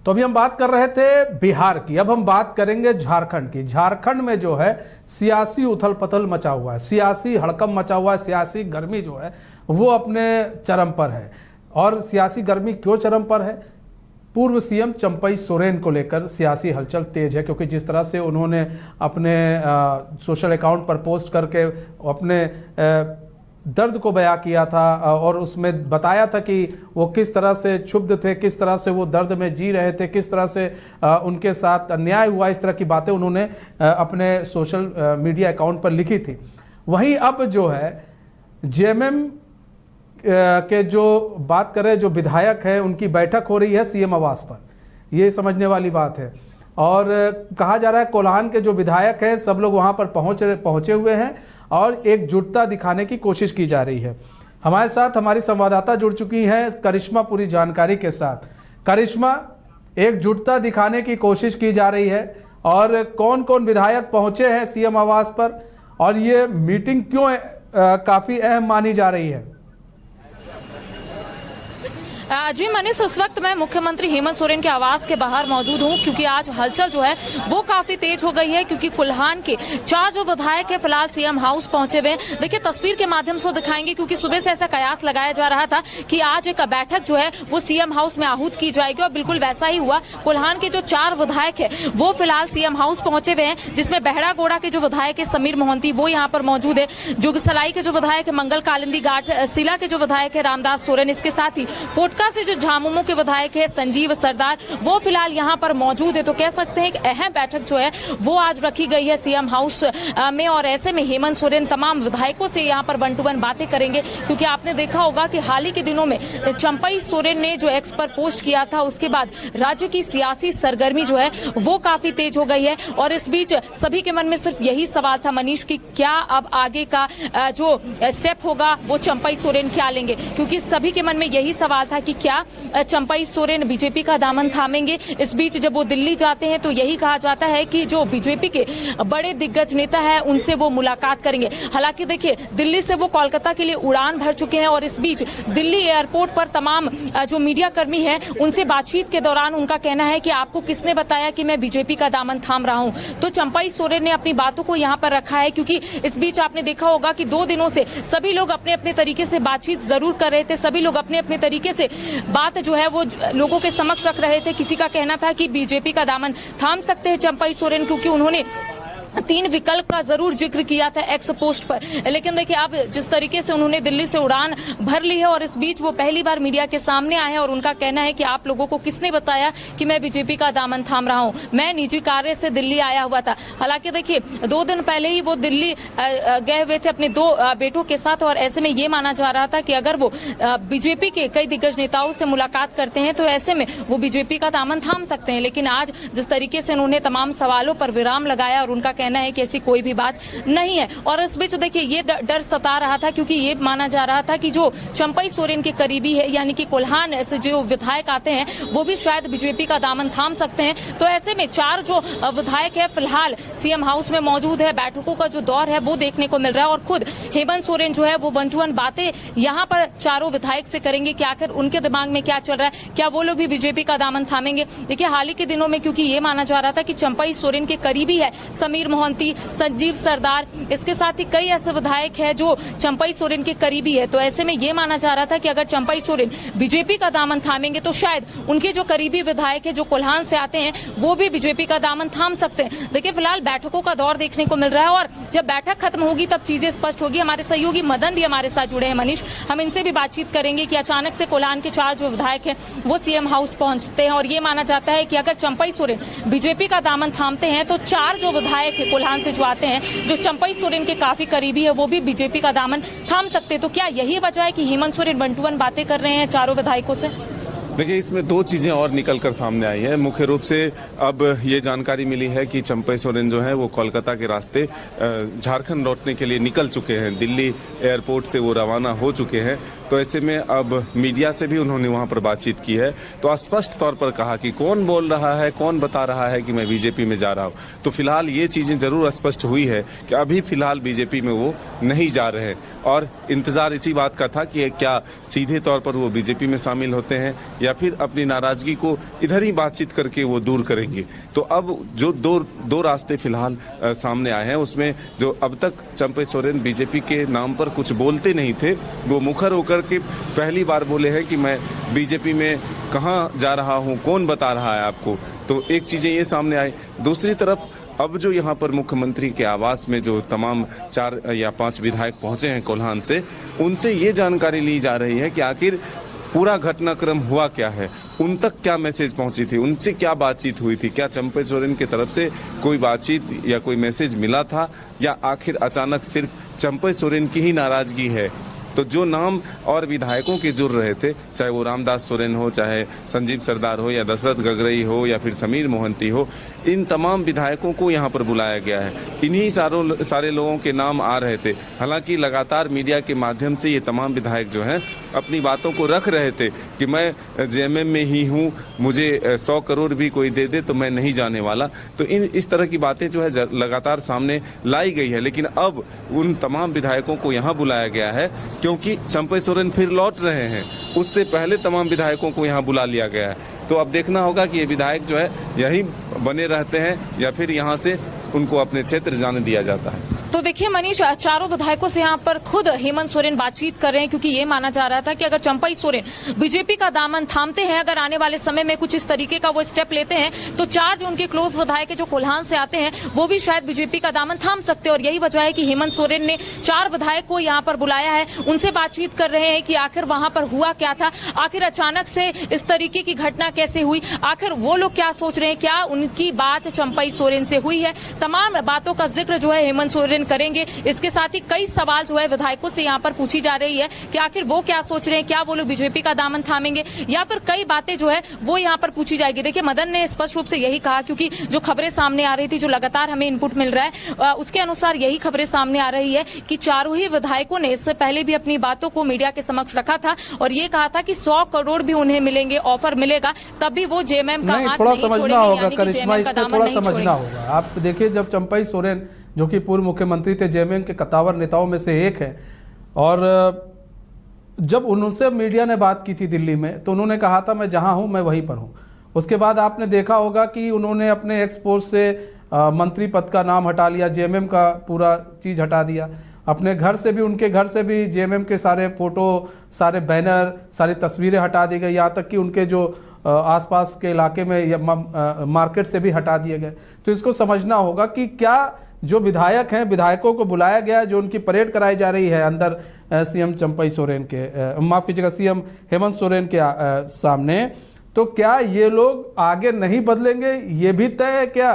तो अभी हम बात कर रहे थे बिहार की, अब हम बात करेंगे झारखंड की। झारखंड में जो है सियासी उथल पथल मचा हुआ है, सियासी हड़कंप मचा हुआ है, सियासी गर्मी जो है वो अपने चरम पर है। और सियासी गर्मी क्यों चरम पर है? पूर्व सीएम चंपई सोरेन को लेकर सियासी हलचल तेज है, क्योंकि जिस तरह से उन्होंने अपने सोशल अकाउंट पर पोस्ट करके अपने दर्द को बयां किया था और उसमें बताया था कि वो किस तरह से क्षुब्ध थे, किस तरह से वो दर्द में जी रहे थे, किस तरह से उनके साथ अन्याय हुआ, इस तरह की बातें उन्होंने अपने सोशल मीडिया अकाउंट पर लिखी थी। वहीं अब जो है जेएमएम के जो बात करें, जो विधायक हैं, उनकी बैठक हो रही है सीएम आवास पर, ये समझने वाली बात है। और कहा जा रहा है कोल्हान के जो विधायक हैं सब लोग वहाँ पर पहुँचे हुए हैं और एकजुटता दिखाने की कोशिश की जा रही है। हमारे साथ हमारी संवाददाता जुड़ चुकी हैं करिश्मा पूरी जानकारी के साथ। करिश्मा, एकजुटता दिखाने की कोशिश की जा रही है और कौन कौन विधायक पहुंचे हैं सीएम आवास पर, और ये मीटिंग क्यों काफी अहम मानी जा रही है? जी मनीष, इस वक्त मैं मुख्यमंत्री हेमंत सोरेन के आवास के बाहर मौजूद हूं, क्योंकि आज हलचल जो है वो काफी तेज हो गई है, क्योंकि कोल्हान के 4 जो विधायक है फिलहाल सीएम हाउस पहुंचे हुए हैं। देखिए तस्वीर के माध्यम से दिखाएंगे, क्योंकि सुबह से ऐसा कयास लगाया जा रहा था कि आज एक बैठक जो है वो सीएम हाउस में आहूत की जाएगी, और बिल्कुल वैसा ही हुआ। कोल्हान के जो 4 विधायक है वो फिलहाल सीएम हाउस पहुंचे हुए हैं, जिसमें बहरागोड़ा के जो विधायक है समीर मोहंती वो यहाँ पर मौजूद है, जुगसलाई के जो विधायक है मंगल कालिंदी घाटशिला के जो विधायक है रामदास सोरेन, इसके साथ ही से जो झामुमो के विधायक है संजीव सरदार वो फिलहाल यहाँ पर मौजूद है। तो कह सकते हैं एक अहम बैठक जो है वो आज रखी गई है सीएम हाउस में, और ऐसे में हेमंत सोरेन तमाम विधायकों से यहाँ पर 1 to 1 बातें करेंगे, क्योंकि आपने देखा होगा कि हाल ही के दिनों में चंपई सोरेन ने जो एक्स पर पोस्ट किया था, उसके बाद राज्य की सियासी सरगर्मी जो है वो काफी तेज हो गई है। और इस बीच सभी के मन में सिर्फ यही सवाल था मनीष की क्या अब आगे का जो स्टेप होगा वो चंपई सोरेन क्या लेंगे, क्योंकि सभी के मन में यही सवाल था कि क्या चंपई सोरेन बीजेपी का दामन थामेंगे। इस बीच जब वो दिल्ली जाते हैं तो यही कहा जाता है कि जो बीजेपी के बड़े दिग्गज नेता है उनसे वो मुलाकात करेंगे। हालांकि देखिए दिल्ली से वो कोलकाता के लिए उड़ान भर चुके हैं, और इस बीच दिल्ली एयरपोर्ट पर तमाम जो मीडिया कर्मी है उनसे बातचीत के दौरान उनका कहना है कि आपको किसने बताया कि मैं बीजेपी का दामन थाम रहा हूं। तो चंपई सोरेन ने अपनी बातों को यहाँ पर रखा है, क्योंकि इस बीच आपने देखा होगा कि 2 दिनों से सभी लोग अपने अपने तरीके से बातचीत जरूर कर रहे थे, सभी लोग अपने अपने तरीके से बात जो है वो लोगों के समक्ष रख रहे थे। किसी का कहना था कि बीजेपी का दामन थाम सकते हैं चंपई सोरेन, क्योंकि उन्होंने 3 विकल्प का जरूर जिक्र किया था एक्स पोस्ट पर। लेकिन देखिए अब जिस तरीके से उन्होंने दिल्ली से उड़ान भर ली है और इस बीच वो पहली बार मीडिया के सामने आए हैं और उनका कहना है कि आप लोगों को किसने बताया कि मैं बीजेपी का दामन थाम रहा हूं, मैं निजी कार्य से दिल्ली आया हुआ था। हालांकि देखिए 2 दिन पहले ही वो दिल्ली गए हुए थे अपने 2 बेटों के साथ, और ऐसे में ये माना जा रहा था कि अगर वो बीजेपी के कई दिग्गज नेताओं से मुलाकात करते हैं तो ऐसे में वो बीजेपी का दामन थाम सकते हैं। लेकिन आज जिस तरीके से उन्होंने तमाम सवालों पर विराम लगाया और उनका कहना है कि ऐसी कोई भी बात नहीं है। और इस बीच देखिए ये डर सता रहा था, क्योंकि ये माना जा रहा था कि जो चंपई सोरेन के करीबी है यानी कि कोल्हान से जो विधायक आते हैं वो भी शायद बीजेपी का दामन थाम सकते हैं। तो ऐसे में 4 जो विधायक है फिलहाल सीएम हाउस में मौजूद है, बैठकों का जो दौर है वो देखने को मिल रहा है, और खुद हेमंत सोरेन जो है वो 1 to 1 बातें यहाँ पर 4 विधायक से करेंगे कि आखिर उनके दिमाग में क्या चल रहा है, क्या वो लोग भी बीजेपी का दामन थामेंगे। देखिए हाल ही के दिनों में क्योंकि ये माना जा रहा था कि चंपई सोरेन के करीबी है समीर मोहंती, संजीव सरदार, इसके साथ ही कई ऐसे विधायक है जो चंपई सोरेन के करीबी है। तो ऐसे में ये माना जा रहा था कि अगर चंपई सोरेन बीजेपी का दामन थामेंगे तो शायद उनके जो करीबी विधायक है जो कोल्हान से आते हैं वो भी बीजेपी का दामन थाम सकते हैं। देखिए फिलहाल बैठकों का दौर देखने को मिल रहा है, और जब बैठक खत्म होगी तब चीजें स्पष्ट होगी। हमारे सहयोगी मदन भी हमारे साथ जुड़े हैं मनीष, हम इनसे भी बातचीत करेंगे कि अचानक से कोल्हान के 4 जो विधायक है वो सीएम हाउस पहुंचते हैं, और ये माना जाता है कि अगर चंपई सोरेन बीजेपी का दामन थामते हैं तो 4 जो विधायक है कोल्हान से जो आते हैं जो चंपई सोरेन के काफी करीबी है वो भी बीजेपी का दामन थाम सकते। तो क्या यही वजह है कि हेमंत सोरेन 1 to 1 बातें कर रहे हैं 4 विधायकों से? देखिए इसमें 2 चीजें और निकलकर सामने आई है। मुख्य रूप से अब ये जानकारी मिली है कि चंपई सोरेन जो है वो कोलकाता के रास्ते झारखंड लौटने के लिए निकल चुके हैं, दिल्ली एयरपोर्ट से वो रवाना हो चुके हैं। तो ऐसे में अब मीडिया से भी उन्होंने वहां पर बातचीत की है, तो स्पष्ट तौर पर कहा कि कौन बोल रहा है, कौन बता रहा है कि मैं बीजेपी में जा रहा हूं। तो फिलहाल ये चीजें जरूर स्पष्ट हुई है कि अभी फिलहाल बीजेपी में वो नहीं जा रहे हैं, और इंतजार इसी बात का था कि क्या सीधे तौर पर वो बीजेपी में शामिल होते हैं या फिर अपनी नाराजगी को इधर ही बातचीत करके वो दूर करेंगे। तो अब जो दो रास्ते फिलहाल सामने आए हैं, उसमें जो अब तक चंपई सोरेन बीजेपी के नाम पर कुछ बोलते नहीं थे, वो मुखर होकर के पहली बार बोले हैं कि मैं बीजेपी में कहाँ जा रहा हूँ, कौन बता रहा है आपको। तो एक चीजें ये सामने आई। दूसरी तरफ अब जो यहाँ पर मुख्यमंत्री के आवास में जो तमाम 4 या 5 विधायक पहुंचे हैं कोल्हान से, उनसे ये जानकारी ली जा रही है कि आखिर पूरा घटनाक्रम हुआ क्या है, उन तक क्या मैसेज पहुंची थी, उनसे क्या बातचीत हुई थी, क्या चंपई सोरेन की तरफ से कोई बातचीत या कोई मैसेज मिला था, या आखिर अचानक सिर्फ चंपई सोरेन की ही नाराजगी है। तो जो नाम और विधायकों के जुड़ रहे थे, चाहे वो रामदास सोरेन हो, चाहे संजीव सरदार हो, या दशरथ गगरई हो, या फिर समीर मोहंती हो, इन तमाम विधायकों को यहाँ पर बुलाया गया है। इन्हीं सारे लोगों के नाम आ रहे थे। हालांकि लगातार मीडिया के माध्यम से ये तमाम विधायक जो हैं अपनी बातों को रख रहे थे कि मैं जेएमएम में ही हूँ, मुझे 100 करोड़ भी कोई दे दे तो मैं नहीं जाने वाला। तो इस तरह की बातें जो है लगातार सामने लाई गई है। लेकिन अब उन तमाम विधायकों को यहाँ बुलाया गया है क्योंकि चंपई सोरेन फिर लौट रहे हैं। उससे पहले तमाम विधायकों को यहाँ बुला लिया गया है। तो अब देखना होगा कि ये विधायक जो है यहीं बने रहते हैं या फिर यहाँ से उनको अपने क्षेत्र जाने दिया जाता है। तो देखिए मनीष, चारों विधायकों से यहाँ पर खुद हेमंत सोरेन बातचीत कर रहे हैं, क्योंकि ये माना जा रहा था कि अगर चंपई सोरेन बीजेपी का दामन थामते हैं, अगर आने वाले समय में कुछ इस तरीके का वो स्टेप लेते हैं, तो 4 जो उनके क्लोज विधायक जो कोल्हान से आते हैं वो भी शायद बीजेपी का दामन थाम सकते हैं। और यही वजह है कि हेमंत सोरेन ने 4 विधायक को यहाँ पर बुलाया है, उनसे बातचीत कर रहे हैं कि आखिर वहां पर हुआ क्या था, आखिर अचानक से इस तरीके की घटना कैसे हुई, आखिर वो लोग क्या सोच रहे हैं, क्या उनकी बात चंपई सोरेन से हुई है। तमाम बातों का जिक्र जो है हेमंत सोरेन करेंगे। इसके साथ ही कई सवाल जो है विधायकों से यहाँ पर पूछी जा रही है कि आखिर वो क्या सोच रहे हैं, क्या वो लोग बीजेपी का दामन थामेंगे, या फिर कई बातें जो है वो यहाँ पर पूछी जाएगी। देखिए मदन ने स्पष्ट रूप से यही कहा, क्योंकि जो खबरें सामने आ रही थी, जो लगातार हमें इनपुट मिल रहा है, उसके अनुसार यही खबरें सामने आ रही है कि चारों ही विधायकों ने इससे पहले भी अपनी बातों को मीडिया के समक्ष रखा था और ये कहा था कि 100 करोड़ भी उन्हें मिलेंगे, ऑफर मिलेगा, तब भी वो जेएमएम का हाथ नहीं छोड़ेंगे, यानी कि जेएमएम का दामन नहीं छोड़ेंगे। आप देखिए, जब चंपई सोरेन जो कि पूर्व मुख्यमंत्री थे, जेएमएम के कद्दावर नेताओं में से एक है, और जब उनसे मीडिया ने बात की थी दिल्ली में, तो उन्होंने कहा था मैं जहां हूं मैं वहीं पर हूं। उसके बाद आपने देखा होगा कि उन्होंने अपने एक्सपोर्ट से मंत्री पद का नाम हटा लिया, जेएमएम का पूरा चीज हटा दिया। अपने घर से भी, उनके घर से भी जेएमएम के सारे फोटो, सारे बैनर, सारी तस्वीरें हटा दी गई, यहाँ तक कि उनके जो आसपास के इलाके में या मार्केट से भी हटा दिए गए। तो इसको समझना होगा कि क्या जो विधायक हैं, विधायकों को बुलाया गया, जो उनकी परेड कराई जा रही है अंदर सीएम चंपई सोरेन के, माफ कीजिएगा, सीएम हेमंत सोरेन के सामने, तो क्या ये लोग आगे नहीं बदलेंगे, ये भी तय है क्या?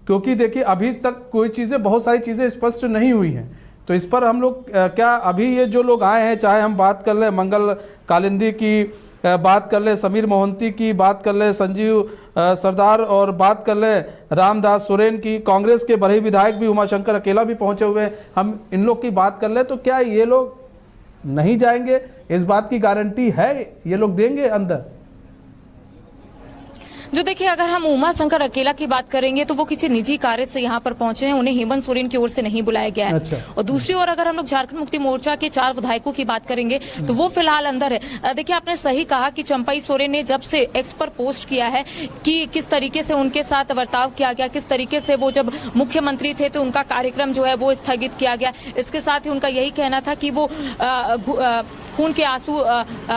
क्योंकि देखिए अभी तक कोई चीज़ें, बहुत सारी चीज़ें स्पष्ट नहीं हुई हैं। तो इस पर हम लोग क्या अभी ये जो लोग आए हैं, चाहे हम बात कर लें मंगल कालिंदी की, बात कर ले समीर मोहंती की, बात कर ले संजीव सरदार, और बात कर ले रामदास सोरेन की, कांग्रेस के बड़े विधायक भी उमाशंकर अकेला भी पहुंचे हुए हैं, हम इन लोग की बात कर ले, तो क्या ये लोग नहीं जाएंगे? इस बात की गारंटी है ये लोग देंगे अंदर? जो देखिए, अगर हम उमाशंकर अकेला की बात करेंगे तो वो किसी निजी कार्य से यहाँ पर पहुंचे हैं, उन्हें हेमंत सोरेन की ओर से नहीं बुलाया गया है। अच्छा। और दूसरी ओर अगर हम लोग झारखंड मुक्ति मोर्चा के 4 विधायकों की बात करेंगे तो वो फिलहाल अंदर है। देखिए, आपने सही कहा कि चंपई सोरेन ने जब से एक्स पर पोस्ट किया है कि किस तरीके से उनके साथ बर्ताव किया गया, किस तरीके से वो जब मुख्यमंत्री थे तो उनका कार्यक्रम जो है वो स्थगित किया गया, इसके साथ ही उनका यही कहना था कि वो खून के आंसू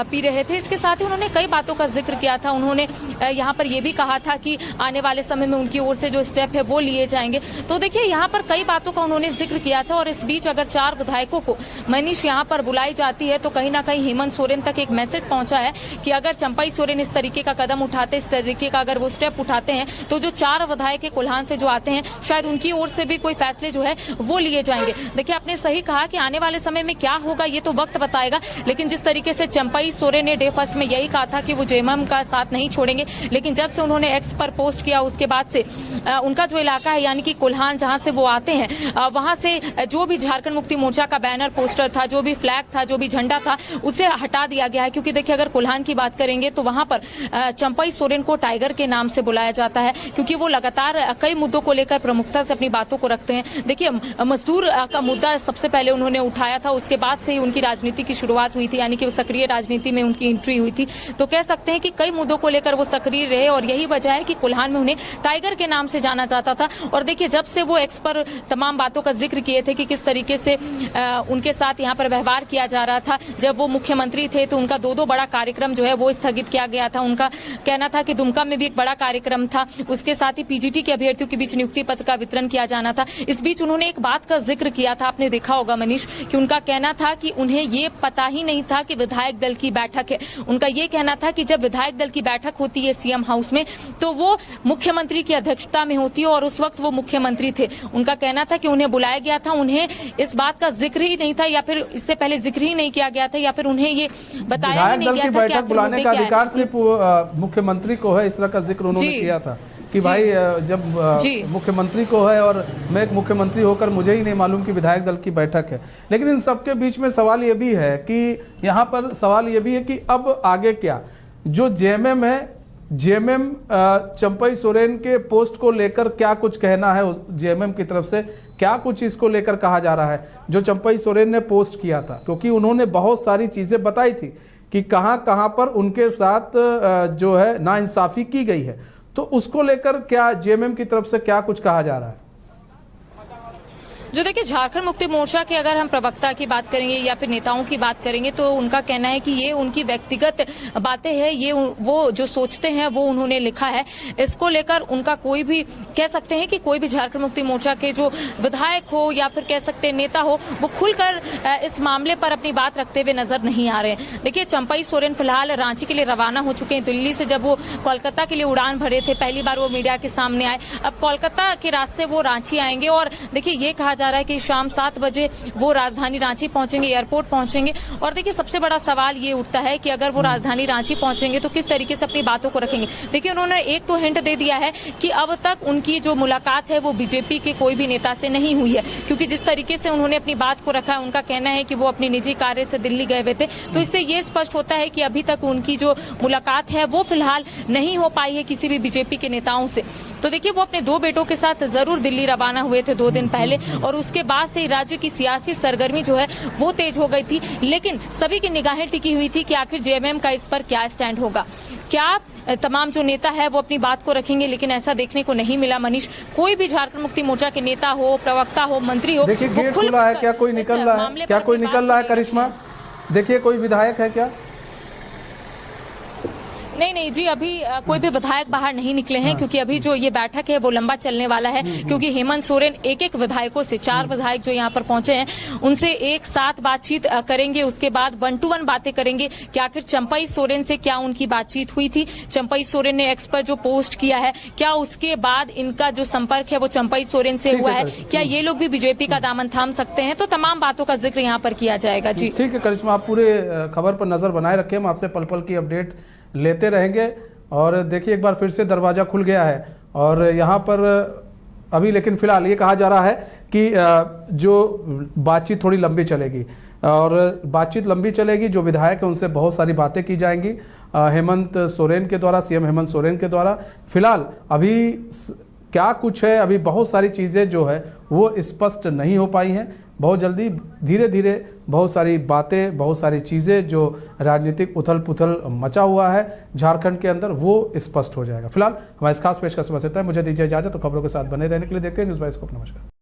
पी रहे थे। इसके साथ ही उन्होंने कई बातों का जिक्र किया था। उन्होंने यहाँ पर यह भी कहा था कि आने वाले समय में उनकी ओर से जो स्टेप है वो लिए जाएंगे। तो देखिए, यहाँ पर कई बातों का उन्होंने जिक्र किया था। और इस बीच अगर 4 विधायकों को मनीष यहाँ पर बुलाई जाती है तो कहीं ना कहीं हेमंत सोरेन तक एक मैसेज पहुंचा है कि अगर चंपई सोरेन इस तरीके का कदम उठाते, इस तरीके का अगर वो स्टेप उठाते हैं, तो जो 4 विधायक कोल्हान से जो आते हैं, शायद उनकी ओर से भी कोई फैसले जो है वो लिए जाएंगे। देखिए, आपने सही कहा कि आने वाले समय में क्या होगा ये तो वक्त बताएगा, लेकिन जिस तरीके से चंपई सोरेन ने डे फर्स्ट में यही कहा था कि वो जेएमएम का साथ नहीं छोड़ेंगे, लेकिन जब से उन्होंने एक्स पर पोस्ट किया उसके बाद से उनका जो इलाका है यानी कि कोल्हान जहां से वो आते हैं वहां से जो भी झारखंड मुक्ति मोर्चा का बैनर पोस्टर था, जो भी फ्लैग था, जो भी झंडा था, उसे हटा दिया गया है। क्योंकि देखिए अगर कोल्हान की बात करेंगे तो वहां पर चंपई सोरेन को टाइगर के नाम से बुलाया जाता है, क्योंकि वो लगातार कई मुद्दों को लेकर प्रमुखता से अपनी बातों को रखते हैं। देखिए मजदूर का मुद्दा सबसे पहले उन्होंने उठाया था, उसके बाद से ही उनकी राजनीति की शुरुआत हुई थी, यानी कि सक्रिय राजनीति में उनकी एंट्री हुई थी। तो कह सकते हैं कि कई मुद्दों को लेकर वो सक्रिय रहे और यही वजह है कि कोल्हान में उन्हें टाइगर के नाम से जाना जाता था। और देखिए जब से वो एक्स पर तमाम बातों का जिक्र किए थे कि किस तरीके से उनके साथ यहाँ पर व्यवहार किया जा रहा था, जब वो मुख्यमंत्री थे तो उनका दो बड़ा कार्यक्रम जो है वो स्थगित किया गया था। उनका कहना था कि दुमका में भी एक बड़ा कार्यक्रम था, उसके साथ ही पीजीटी के अभ्यर्थियों के बीच नियुक्ति पत्र का वितरण किया जाना था। इस बीच उन्होंने एक बात का जिक्र किया था, आपने देखा होगा मनीष, कि उनका कहना था कि उन्हें ये पता ही नहीं था कि विधायक दल की बैठक है। उनका ये कहना था कि जब विधायक दल की बैठक होती है सीएम हाउस में तो वो मुख्यमंत्री की अध्यक्षता में होती है और उस वक्त वो मुख्यमंत्री थे। उनका कहना था कि उन्हें बुलाया गया था, उन्हें इस बात का जिक्र ही नहीं था या फिर इससे पहले जिक्र ही नहीं किया गया था या फिर उन्हें ये बताया ही नहीं गया था कि बैठक बुलाने का अधिकार सिर्फ मुख्यमंत्री को है। इस तरह का जिक्र उन्होंने किया था कि भाई जब मुख्यमंत्री को है और मैं एक मुख्यमंत्री होकर मुझे ही नहीं मालूम कि विधायक दल की बैठक है। लेकिन इन सबके बीच में सवाल ये भी है कि यहाँ पर सवाल ये भी है कि अब आगे क्या, जो जेएमएम है, जेएमएम चंपई सोरेन के पोस्ट को लेकर क्या कुछ कहना है जेएमएम की तरफ से, क्या कुछ इसको लेकर कहा जा रहा है जो चंपई सोरेन ने पोस्ट किया था, क्योंकि उन्होंने बहुत सारी चीजें बताई थी कि कहां कहां पर उनके साथ जो है नाइंसाफी की गई है। तो उसको लेकर क्या जेएमएम की तरफ से क्या कुछ कहा जा रहा है? जो देखिए झारखंड मुक्ति मोर्चा के अगर हम प्रवक्ता की बात करेंगे या फिर नेताओं की बात करेंगे तो उनका कहना है कि ये उनकी व्यक्तिगत बातें हैं, ये वो जो सोचते हैं वो उन्होंने लिखा है। इसको लेकर उनका कोई भी कह सकते हैं कि कोई भी झारखंड मुक्ति मोर्चा के जो विधायक हो या फिर कह सकते हैं नेता हो, वो खुलकर इस मामले पर अपनी बात रखते हुए नजर नहीं आ रहे हैं। देखिए चंपई सोरेन फिलहाल रांची के लिए रवाना हो चुके हैं। दिल्ली से जब वो कोलकाता के लिए उड़ान भरे थे, पहली बार वो मीडिया के सामने आए। अब कोलकाता के रास्ते वो रांची आएंगे और देखिए ये कहा जा रहा है कि शाम 7 बजे वो राजधानी रांची पहुंचेंगे, एयरपोर्ट पहुंचेंगे। और देखिए सबसे बड़ा सवाल ये उठता है कि अगर वो राजधानी रांची पहुंचेंगे तो किस तरीके से अपनी बातों को रखेंगे। देखिए उन्होंने एक तो हिंट दे दिया है कि अब तक उनकी जो मुलाकात है वो बीजेपी के कोई भी नेता से नहीं हुई है, क्योंकि जिस तरीके से उन्होंने अपनी बात को रखा है, उनका कहना है कि वो अपनी निजी कार्य से दिल्ली गए हुए थे। तो इससे ये स्पष्ट होता है कि अभी तक उनकी जो मुलाकात है वो फिलहाल नहीं हो पाई है किसी भी बीजेपी के नेताओं से। तो देखिए वो अपने 2 बेटों के साथ जरूर दिल्ली रवाना हुए थे 2 दिन पहले और उसके बाद से राज्य की सियासी सरगर्मी जो है वो तेज हो गई थी। लेकिन सभी की निगाहें टिकी हुई थी कि आखिर जेएमएम का इस पर क्या स्टैंड होगा, क्या तमाम जो नेता है वो अपनी बात को रखेंगे। लेकिन ऐसा देखने को नहीं मिला मनीष। कोई भी झारखंड मुक्ति मोर्चा के नेता हो, प्रवक्ता हो, मंत्री हो, देखिए गेट खुला है, क्या कोई निकल रहा है? क्या कोई निकल रहा है करिश्मा? देखिए कोई विधायक है क्या? नहीं जी, अभी कोई भी विधायक बाहर नहीं निकले हैं, क्योंकि अभी जो ये बैठक है वो लंबा चलने वाला है। क्योंकि हेमंत सोरेन एक विधायकों से 4 विधायक जो यहाँ पर पहुंचे हैं उनसे एक साथ बातचीत करेंगे, उसके बाद 1-to-1 बातें करेंगे कि आखिर चंपई सोरेन से क्या उनकी बातचीत हुई थी, चंपई सोरेन ने एक्स पर जो पोस्ट किया है क्या उसके बाद इनका जो संपर्क है वो चंपई सोरेन से हुआ है, क्या ये लोग भी बीजेपी का दामन थाम सकते हैं। तो तमाम बातों का जिक्र यहाँ पर किया जाएगा। जी ठीक है करिश्मा, आप पूरे खबर पर नजर बनाए रखें, हम आपसे पल पल की अपडेट लेते रहेंगे। और देखिए एक बार फिर से दरवाज़ा खुल गया है और यहाँ पर अभी लेकिन फिलहाल ये कहा जा रहा है कि जो बातचीत थोड़ी लंबी चलेगी और बातचीत लंबी चलेगी, जो विधायक है उनसे बहुत सारी बातें की जाएंगी हेमंत सोरेन के द्वारा, सीएम हेमंत सोरेन के द्वारा। फिलहाल अभी क्या कुछ है, अभी बहुत सारी चीज़ें जो है वो स्पष्ट नहीं हो पाई हैं। बहुत जल्दी धीरे धीरे बहुत सारी बातें, बहुत सारी चीज़ें जो राजनीतिक उथल पुथल मचा हुआ है झारखंड के अंदर वो स्पष्ट हो जाएगा। फिलहाल हमारे इस खास पेशकश बस इतना है। मुझे दीजिए इजाजत, तो खबरों के साथ बने रहने के लिए देखते हैं न्यूज़ बाइस्कोप। नमस्कार।